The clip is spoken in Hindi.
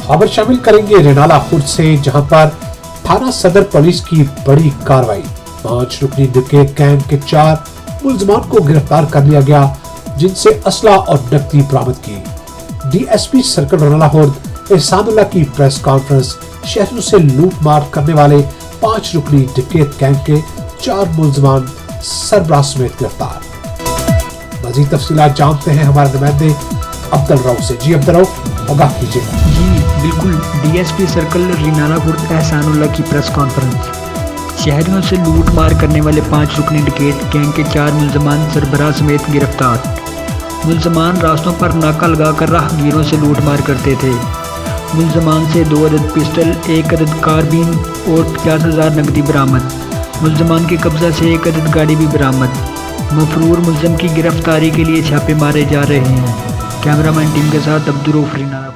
खबर शामिल करेंगे रेनाला खुर्द से, जहां पर थाना सदर पुलिस की बड़ी कार्रवाई। 5 रुकनी डकैत गैंग के 4 मुलजमान को गिरफ्तार कर लिया गया, जिनसे असला और नकदी बरामद की। डीएसपी सर्कल रेनाला खुर्द एहसानुल्लाह की प्रेस कॉन्फ्रेंस। शहरों से लूट मार करने वाले 5 रुकनी डकैत गैंग के 4 मुलजमान सरबराह समेत गिरफ्तार। मजीद तफसीलात जानते हैं हमारे नुमाइंदे अब्दुल रऊफ से। जी अब्दुल रऊफ, आगाह कीजिए। जी बिल्कुल, डीएसपी सर्कल रेनाला खुर्द एहसानुल्लाह की प्रेस कॉन्फ्रेंस। शहरियों से लूट मार करने वाले 5 रुकनी डकैत गैंग के 4 मुलजमान सरबराह समेत गिरफ्तार। मुलजमान रास्तों पर नाका लगाकर राहगीरों से लूट मार करते थे। मुलजमान से 2 अदद पिस्टल, 1 अदद कारबीन और 50,000 नकदी बरामद। मुलजमान के कब्जा से 1 अदद गाड़ी भी बरामद। मफरूर मुलजम की गिरफ्तारी के लिए छापे मारे जा रहे हैं। कैमरामैन टीम के साथ अब्दुल रऊफ।